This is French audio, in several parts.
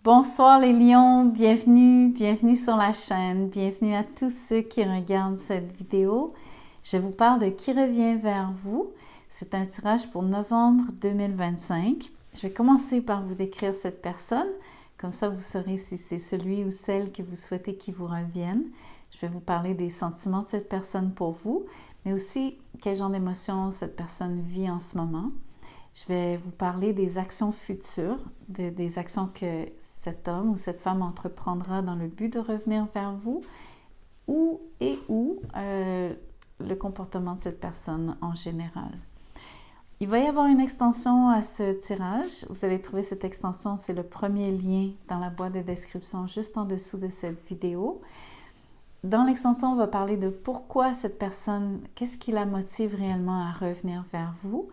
Bonsoir les lions, bienvenue sur la chaîne, bienvenue à tous ceux qui regardent cette vidéo. Je vous parle de qui revient vers vous. C'est un tirage pour novembre 2025. Je vais commencer par vous décrire cette personne, comme ça vous saurez si c'est celui ou celle que vous souhaitez qui vous revienne. Je vais vous parler des sentiments de cette personne pour vous, mais aussi quel genre d'émotions cette personne vit en ce moment. Je vais vous parler des actions futures, des actions que cet homme ou cette femme entreprendra dans le but de revenir vers vous, où le comportement de cette personne en général. Il va y avoir une extension à ce tirage. Vous allez trouver cette extension, c'est le premier lien dans la boîte de description juste en dessous de cette vidéo. Dans l'extension, on va parler de pourquoi cette personne, qu'est-ce qui la motive réellement à revenir vers vous.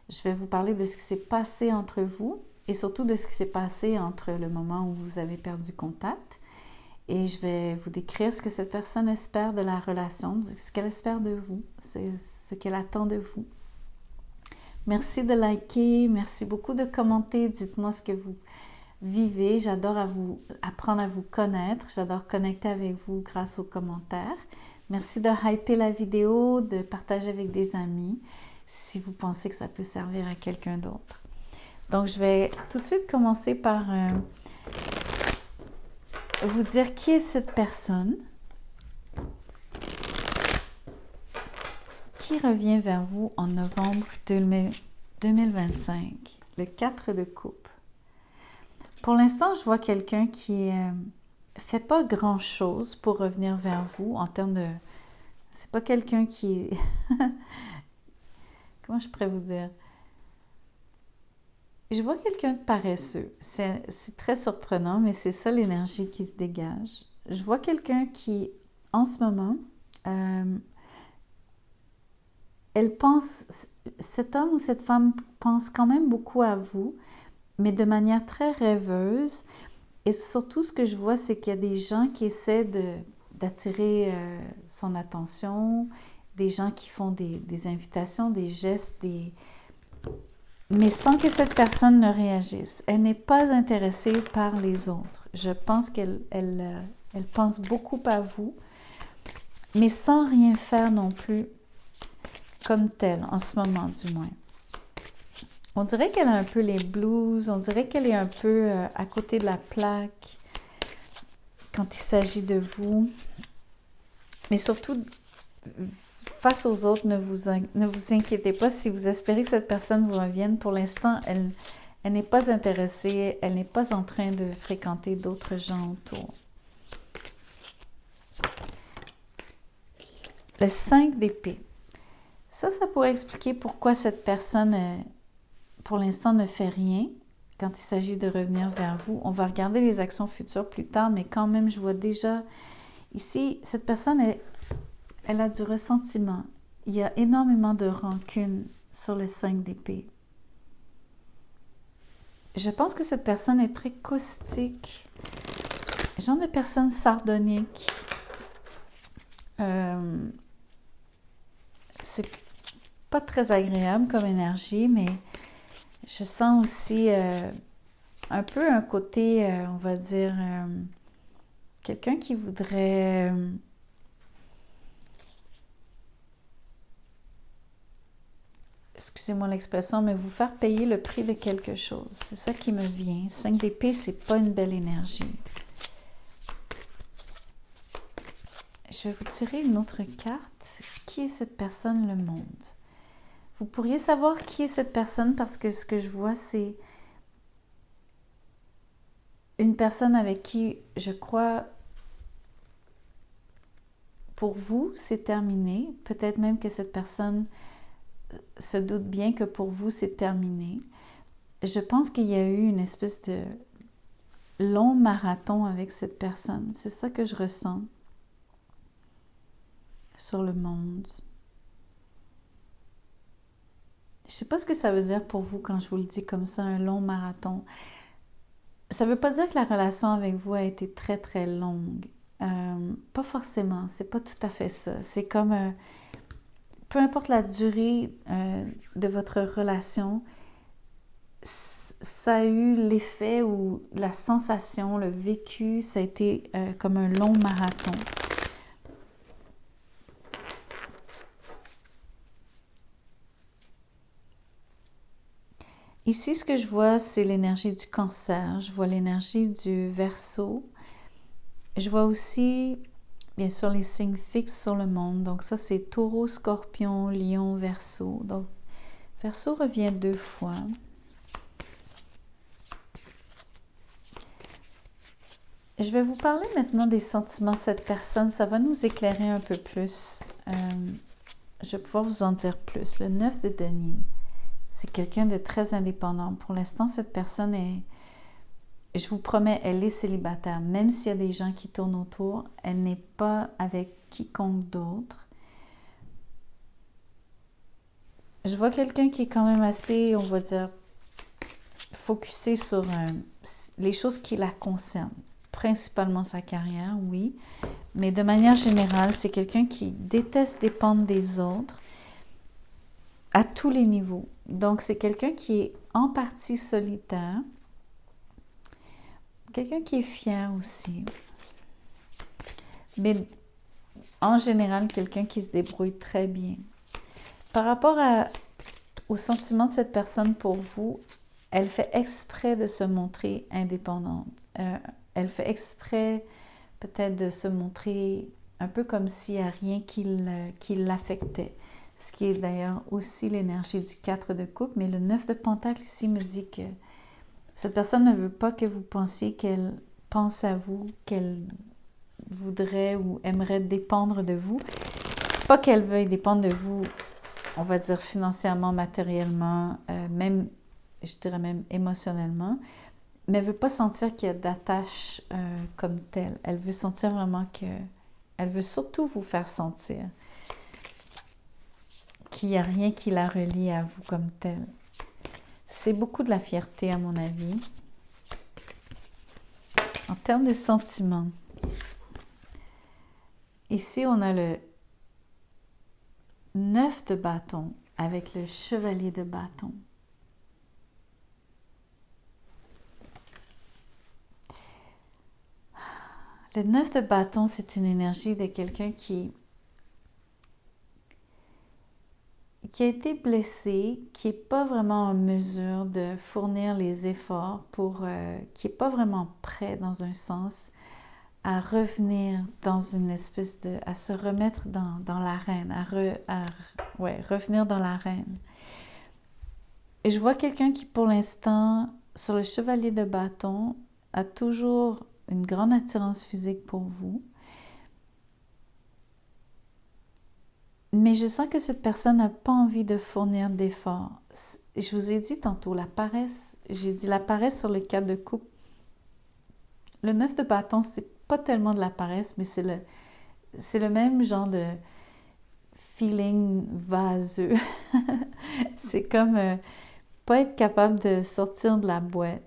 Je vais vous parler de ce qui s'est passé entre vous et surtout de ce qui s'est passé entre le moment où vous avez perdu contact. Et je vais vous décrire ce que cette personne espère de la relation, ce qu'elle espère de vous, ce qu'elle attend de vous. Merci de liker, merci beaucoup de commenter, dites-moi ce que vous vivez. J'adore apprendre à vous connaître, j'adore connecter avec vous grâce aux commentaires. Merci de hyper la vidéo, de partager avec des amis, si vous pensez que ça peut servir à quelqu'un d'autre. Donc, je vais tout de suite commencer par vous dire qui est cette personne qui revient vers vous en novembre 2025, le 4 de coupe. Pour l'instant, je vois quelqu'un qui fait pas grand-chose pour revenir vers vous en termes de... C'est pas quelqu'un qui... Comment je pourrais vous dire? Je vois quelqu'un de paresseux. C'est très surprenant, mais c'est ça l'énergie qui se dégage. Je vois quelqu'un qui, en ce moment, cet homme ou cette femme pense quand même beaucoup à vous, mais de manière très rêveuse. Et surtout, ce que je vois, c'est qu'il y a des gens qui essaient d'attirer son attention, des gens qui font des invitations, des gestes, mais sans que cette personne ne réagisse. Elle n'est pas intéressée par les autres. Je pense qu'elle pense beaucoup à vous, mais sans rien faire non plus comme tel, en ce moment du moins. On dirait qu'elle a un peu les blues, on dirait qu'elle est un peu à côté de la plaque quand il s'agit de vous. Mais surtout, face aux autres, ne vous inquiétez pas si vous espérez que cette personne vous revienne. Pour l'instant, elle n'est pas intéressée, elle n'est pas en train de fréquenter d'autres gens autour. Le 5 d'épée. Ça pourrait expliquer pourquoi cette personne, pour l'instant, ne fait rien quand il s'agit de revenir vers vous. On va regarder les actions futures plus tard, mais quand même, je vois déjà ici, cette personne elle a du ressentiment. Il y a énormément de rancune sur le 5 d'épée. Je pense que cette personne est très caustique. Genre de personne sardonique. C'est pas très agréable comme énergie, mais je sens aussi un peu un côté, on va dire, quelqu'un qui voudrait... excusez-moi l'expression, mais vous faire payer le prix de quelque chose. C'est ça qui me vient. 5 d'épée, c'est pas une belle énergie. Je vais vous tirer une autre carte. Qui est cette personne, le monde? Vous pourriez savoir qui est cette personne parce que ce que je vois, c'est une personne avec qui, je crois, pour vous, c'est terminé. Peut-être même que cette personne se doute bien que pour vous, c'est terminé. Je pense qu'il y a eu une espèce de long marathon avec cette personne. C'est ça que je ressens sur le monde. Je ne sais pas ce que ça veut dire pour vous quand je vous le dis comme ça, un long marathon. Ça ne veut pas dire que la relation avec vous a été très, très longue. Pas forcément, c'est pas tout à fait ça. C'est comme... peu importe la durée de votre relation, ça a eu l'effet ou la sensation, le vécu, ça a été comme un long marathon. Ici, ce que je vois, c'est l'énergie du Cancer. Je vois l'énergie du Verseau. Je vois aussi, bien sûr, les signes fixes sur le monde. Donc ça, c'est Taureau, Scorpion, Lion, Verseau. Donc, Verseau revient 2 fois. Je vais vous parler maintenant des sentiments de cette personne. Ça va nous éclairer un peu plus. Je vais pouvoir vous en dire plus. Le 9 de denier, c'est quelqu'un de très indépendant. Pour l'instant, cette personne est, je vous promets, elle est célibataire. Même s'il y a des gens qui tournent autour, elle n'est pas avec quiconque d'autre. Je vois quelqu'un qui est quand même assez, on va dire, focusé sur les choses qui la concernent. Principalement sa carrière, oui. Mais de manière générale, c'est quelqu'un qui déteste dépendre des autres à tous les niveaux. Donc, c'est quelqu'un qui est en partie solitaire. Quelqu'un qui est fier aussi. Mais en général, quelqu'un qui se débrouille très bien. Par rapport au sentiment de cette personne pour vous, elle fait exprès de se montrer indépendante. Elle fait exprès peut-être de se montrer un peu comme s'il n'y a rien qui l'affectait. Ce qui est d'ailleurs aussi l'énergie du 4 de coupe. Mais le 9 de Pentacle ici me dit que cette personne ne veut pas que vous pensiez qu'elle pense à vous, qu'elle voudrait ou aimerait dépendre de vous. Pas qu'elle veuille dépendre de vous, on va dire financièrement, matériellement, même, je dirais même émotionnellement, mais elle ne veut pas sentir qu'il y a d'attache comme telle. Elle veut sentir vraiment que... Elle veut surtout vous faire sentir qu'il n'y a rien qui la relie à vous comme telle. C'est beaucoup de la fierté, à mon avis. En termes de sentiments, ici, on a le 9 de bâton avec le chevalier de bâton. Le 9 de bâton, c'est une énergie de quelqu'un qui a été blessé, qui n'est pas vraiment en mesure de fournir les efforts qui n'est pas vraiment prêt dans un sens à revenir dans une espèce de... à se remettre dans l'arène, revenir dans l'arène. Et je vois quelqu'un qui, pour l'instant, sur le chevalier de bâton, a toujours une grande attirance physique pour vous. Mais je sens que cette personne n'a pas envie de fournir d'efforts. Je vous ai dit tantôt, la paresse. J'ai dit la paresse sur le 4 de coupe. Le 9 de bâton, c'est pas tellement de la paresse, mais c'est le même genre de feeling vaseux. C'est comme pas être capable de sortir de la boîte.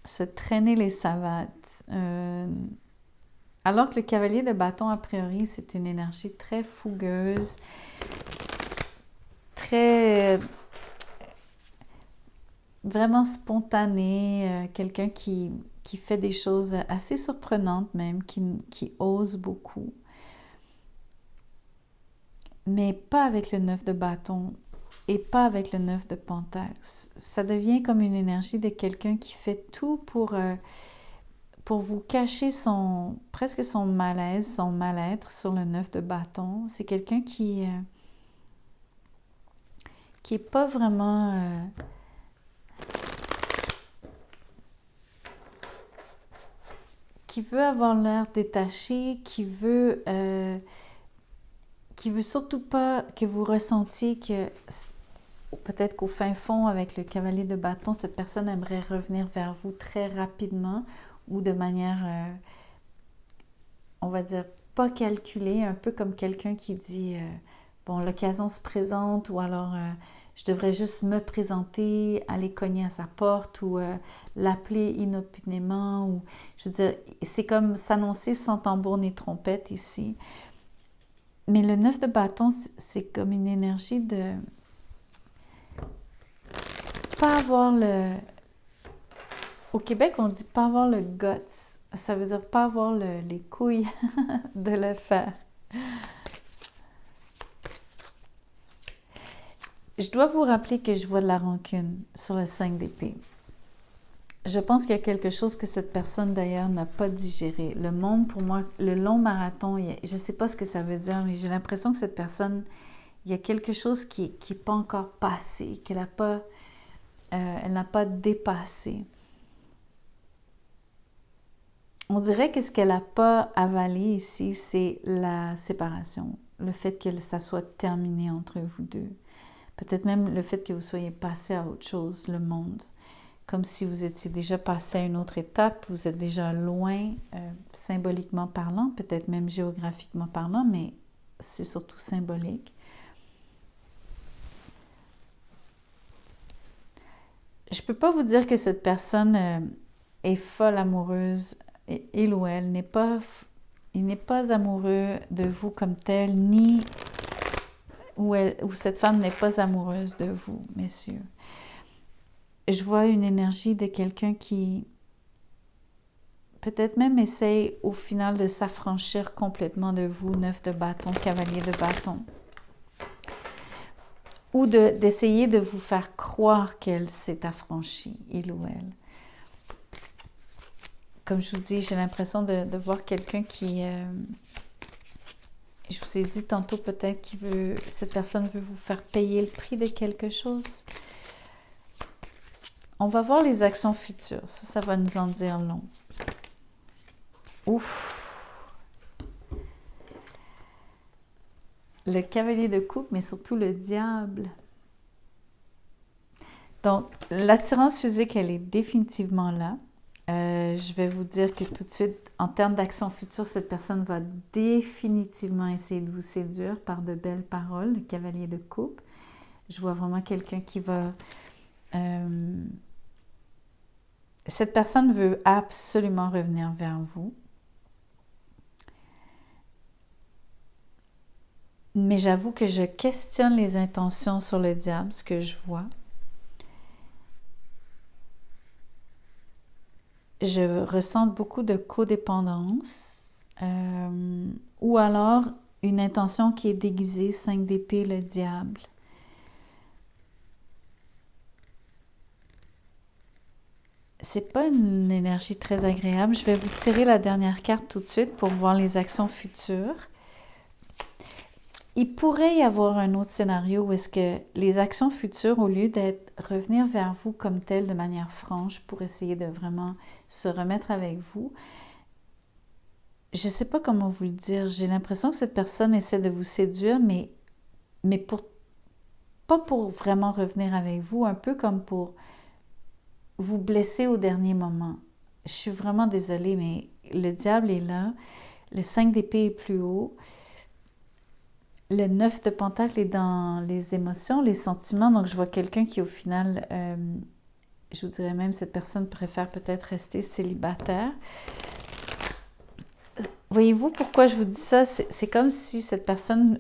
Se traîner les savates. Alors que le cavalier de bâton, a priori, c'est une énergie très fougueuse, très... vraiment spontanée, quelqu'un qui fait des choses assez surprenantes même, qui ose beaucoup. Mais pas avec le 9 de bâton et pas avec le 9 de pentacle. Ça devient comme une énergie de quelqu'un qui fait tout pour vous cacher presque son malaise, son mal-être sur le 9 de bâton. C'est quelqu'un qui est pas vraiment... qui veut avoir l'air détaché, qui veut surtout pas que vous ressentiez que peut-être qu'au fin fond, avec le cavalier de bâton, cette personne aimerait revenir vers vous très rapidement ou de manière, on va dire, pas calculée, un peu comme quelqu'un qui dit, bon, l'occasion se présente ou alors je devrais juste me présenter, aller cogner à sa porte ou l'appeler inopinément. Ou, je veux dire, c'est comme s'annoncer sans tambour ni trompette ici. Mais le 9 de bâton, c'est comme une énergie de... pas avoir le... Au Québec, on dit pas avoir le guts. Ça veut dire pas avoir les couilles de le faire. Je dois vous rappeler que je vois de la rancune sur le 5 d'épée. Je pense qu'il y a quelque chose que cette personne, d'ailleurs, n'a pas digéré. Le monde, pour moi, le long marathon, je ne sais pas ce que ça veut dire, mais j'ai l'impression que cette personne, il y a quelque chose qui n'est pas encore passé, qu'elle n'a pas, elle n'a pas dépassé. On dirait que ce qu'elle n'a pas avalé ici, c'est la séparation. Le fait que ça soit terminé entre vous deux. Peut-être même le fait que vous soyez passé à autre chose, le monde. Comme si vous étiez déjà passé à une autre étape, vous êtes déjà loin, symboliquement parlant, peut-être même géographiquement parlant, mais c'est surtout symbolique. Je ne peux pas vous dire que cette personne est folle amoureuse, il ou elle il n'est pas amoureux de vous comme tel, ni ou cette femme n'est pas amoureuse de vous, messieurs. Je vois une énergie de quelqu'un qui peut-être même essaye au final de s'affranchir complètement de vous, 9 de bâton, cavalier de bâton. Ou d'essayer de vous faire croire qu'elle s'est affranchie, il ou elle. Comme je vous dis, j'ai l'impression de voir quelqu'un qui... je vous ai dit tantôt peut-être cette personne veut vous faire payer le prix de quelque chose. On va voir les actions futures. Ça va nous en dire long. Ouf! Le cavalier de coupe, mais surtout le diable. Donc, l'attirance physique, elle est définitivement là. Je vais vous dire que tout de suite, en termes d'action future, cette personne va définitivement essayer de vous séduire par de belles paroles, le cavalier de coupe. Je vois vraiment quelqu'un qui va... cette personne veut absolument revenir vers vous. Mais j'avoue que je questionne les intentions sur le diable, ce que je vois. Je ressens beaucoup de codépendance ou alors une intention qui est déguisée, 5 d'épée, le diable. C'est pas une énergie très agréable. Je vais vous tirer la dernière carte tout de suite pour voir les actions futures. Il pourrait y avoir un autre scénario où est-ce que les actions futures, au lieu d'être revenir vers vous comme tel de manière franche pour essayer de vraiment se remettre avec vous, je ne sais pas comment vous le dire, j'ai l'impression que cette personne essaie de vous séduire, mais pas pour vraiment revenir avec vous, un peu comme pour vous blesser au dernier moment. Je suis vraiment désolée, mais le diable est là, le 5 d'épée est plus haut, le 9 de pentacle est dans les émotions, les sentiments, donc je vois quelqu'un qui au final, je vous dirais même, cette personne préfère peut-être rester célibataire. Voyez-vous pourquoi je vous dis ça? C'est comme si cette personne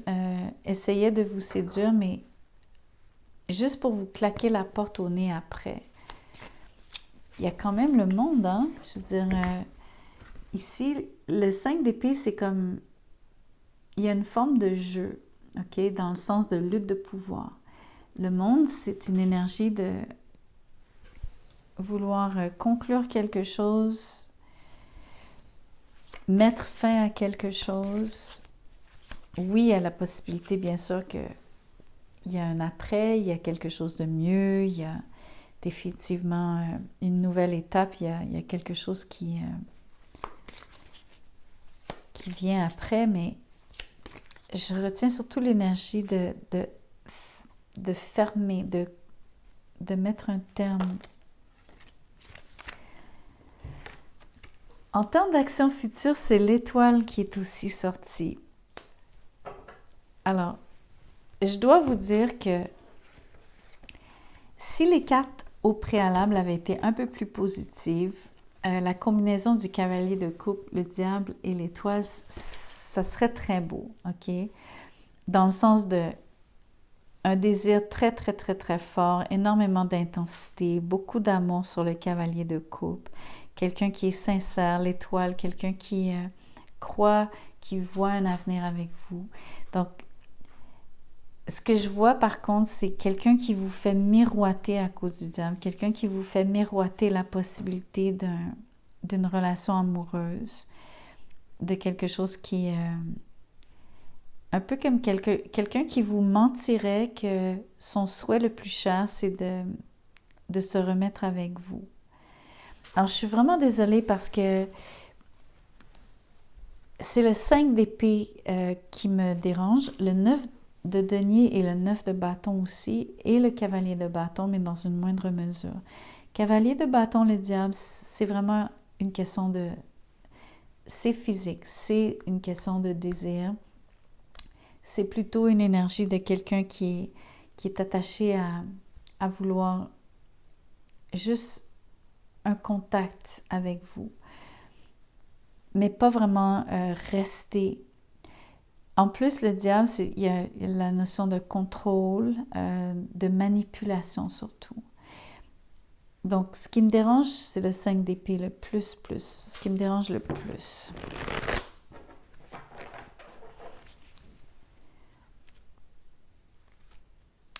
essayait de vous séduire, mais juste pour vous claquer la porte au nez après. Il y a quand même le monde, hein? Je veux dire, ici, le 5 d'épée, c'est comme... Il y a une forme de jeu, ok? Dans le sens de lutte de pouvoir. Le monde, c'est une énergie de vouloir conclure quelque chose, mettre fin à quelque chose. Oui, il y a la possibilité, bien sûr, qu'il y a un après, il y a quelque chose de mieux, il y a définitivement une nouvelle étape, il y a quelque chose qui vient après, mais je retiens surtout l'énergie de fermer, de mettre un terme. En termes d'action future, c'est l'étoile qui est aussi sortie. Alors, je dois vous dire que si les cartes au préalable avaient été un peu plus positives, la combinaison du cavalier de coupe, le diable et l'étoile, ça serait très beau, ok? Dans le sens de un désir très, très, très, très fort, énormément d'intensité, beaucoup d'amour sur le cavalier de coupe. Quelqu'un qui est sincère, l'étoile, quelqu'un qui croit, qui voit un avenir avec vous. Donc, ce que je vois par contre, c'est quelqu'un qui vous fait miroiter à cause du diable, quelqu'un qui vous fait miroiter la possibilité d'une relation amoureuse, de quelque chose qui est un peu comme quelqu'un qui vous mentirait que son souhait le plus cher, c'est de se remettre avec vous. Alors, je suis vraiment désolée parce que c'est le 5 d'épée qui me dérange, le 9 de denier et le 9 de bâton aussi, et le cavalier de bâton, mais dans une moindre mesure. Cavalier de bâton, le diable, c'est vraiment une question de... C'est physique, c'est une question de désir. C'est plutôt une énergie de quelqu'un qui est attaché à vouloir juste un contact avec vous, mais pas vraiment rester. En plus, le diable, il y a la notion de contrôle, de manipulation surtout. Donc, ce qui me dérange, c'est le 5 d'épée, le plus. Ce qui me dérange le plus.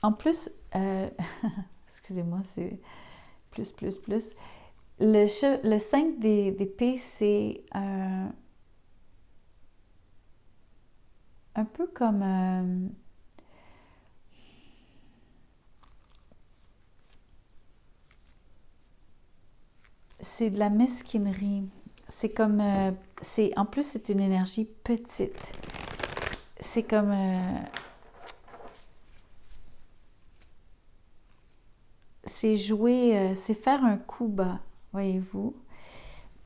En plus, excusez-moi, c'est plus. Le 5 d'épée, c'est un peu comme... c'est de la mesquinerie. C'est comme... en plus, c'est une énergie petite. C'est comme... c'est jouer... c'est faire un coup bas, voyez-vous.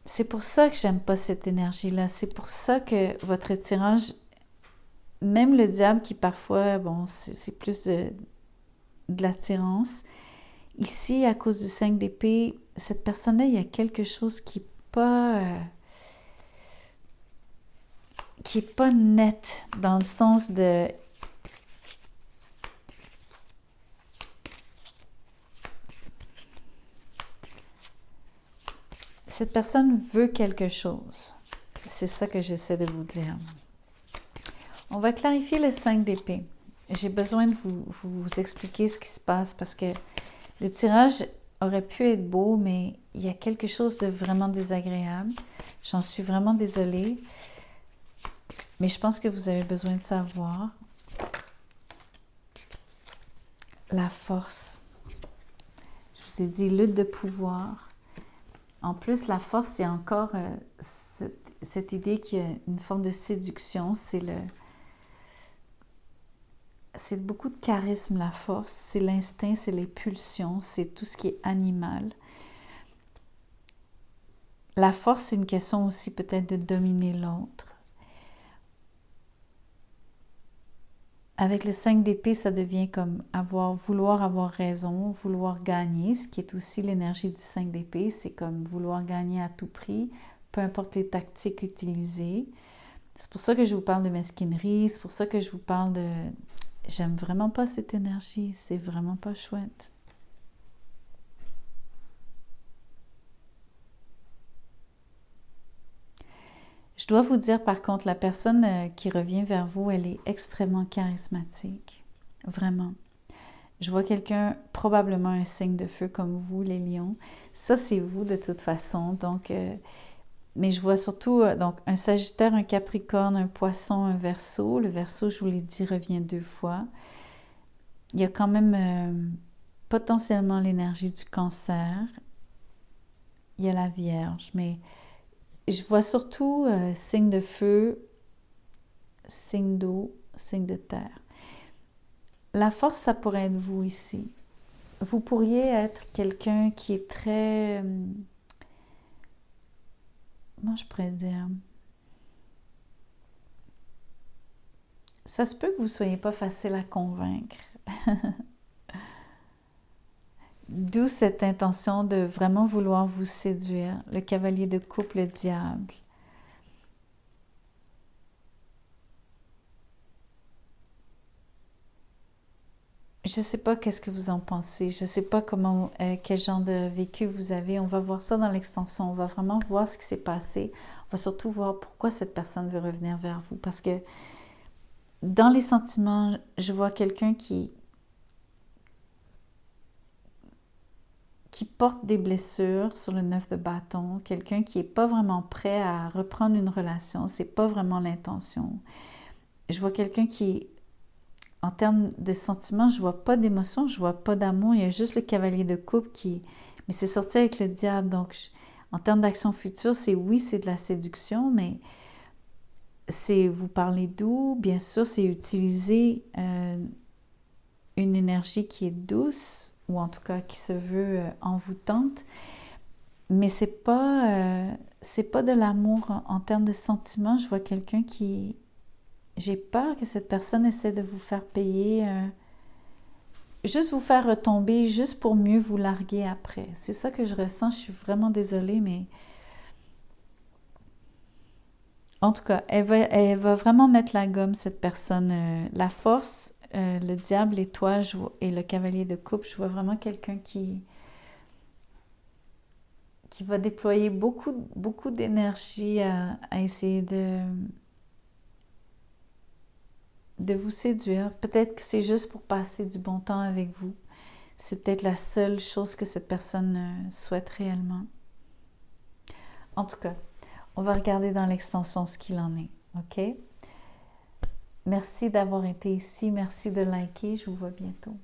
C'est pour ça que j'aime pas cette énergie-là. C'est pour ça que votre tirage... Même le diable qui parfois, bon, c'est plus de l'attirance. Ici, à cause du 5 d'épée, cette personne-là, il y a quelque chose qui est pas net dans le sens de... Cette personne veut quelque chose. C'est ça que j'essaie de vous dire. On va clarifier le 5 d'épée. J'ai besoin de vous expliquer ce qui se passe parce que le tirage aurait pu être beau, mais il y a quelque chose de vraiment désagréable. J'en suis vraiment désolée. Mais je pense que vous avez besoin de savoir. La force. Je vous ai dit lutte de pouvoir. En plus, la force, c'est encore cette idée qu'il y a une forme de séduction. C'est beaucoup de charisme, la force. C'est l'instinct, c'est les pulsions, c'est tout ce qui est animal. La force, c'est une question aussi peut-être de dominer l'autre. Avec le 5 d'épée, ça devient comme vouloir avoir raison, vouloir gagner, ce qui est aussi l'énergie du 5 d'épée. C'est comme vouloir gagner à tout prix, peu importe les tactiques utilisées. C'est pour ça que je vous parle de mesquinerie, c'est pour ça que je vous parle de... J'aime vraiment pas cette énergie, c'est vraiment pas chouette. Je dois vous dire par contre, la personne qui revient vers vous, elle est extrêmement charismatique. Vraiment. Je vois quelqu'un, probablement un signe de feu comme vous, les lions. Ça, c'est vous de toute façon. Donc, mais je vois surtout donc un Sagittaire, un Capricorne, un Poisson, un Verseau. Le Verseau, je vous l'ai dit, revient 2 fois. Il y a quand même potentiellement l'énergie du Cancer. Il y a la Vierge, mais je vois surtout signe de feu, signe d'eau, signe de terre. La force, ça pourrait être vous ici. Vous pourriez être quelqu'un qui est très... comment je pourrais dire? Ça se peut que vous ne soyez pas facile à convaincre. D'où cette intention de vraiment vouloir vous séduire. Le cavalier de coupe, le diable. Je ne sais pas qu'est-ce que vous en pensez. Je ne sais pas comment, quel genre de vécu vous avez. On va voir ça dans l'extension. On va vraiment voir ce qui s'est passé. On va surtout voir pourquoi cette personne veut revenir vers vous. Parce que dans les sentiments, je vois quelqu'un qui porte des blessures sur le 9 de bâton, quelqu'un qui n'est pas vraiment prêt à reprendre une relation, c'est pas vraiment l'intention. Je vois quelqu'un qui, en termes de sentiments, je vois pas d'émotion, je vois pas d'amour, il y a juste le cavalier de coupe qui... Mais c'est sorti avec le diable, donc en termes d'action future, c'est oui, c'est de la séduction, mais c'est vous parler doux, bien sûr, c'est utiliser une énergie qui est douce, ou en tout cas qui se veut envoûtante, mais c'est pas de l'amour en termes de sentiments. Je vois quelqu'un qui... J'ai peur que cette personne essaie de vous faire payer, juste vous faire retomber, juste pour mieux vous larguer après. C'est ça que je ressens. Je suis vraiment désolée, mais en tout cas, elle va vraiment mettre la gomme, cette personne. La force, le diable, l'étoile et le cavalier de coupe, je vois vraiment quelqu'un qui va déployer beaucoup d'énergie à essayer de vous séduire. Peut-être que c'est juste pour passer du bon temps avec vous. C'est peut-être la seule chose que cette personne souhaite réellement. En tout cas, on va regarder dans l'extension ce qu'il en est. OK? Merci d'avoir été ici. Merci de liker. Je vous vois bientôt.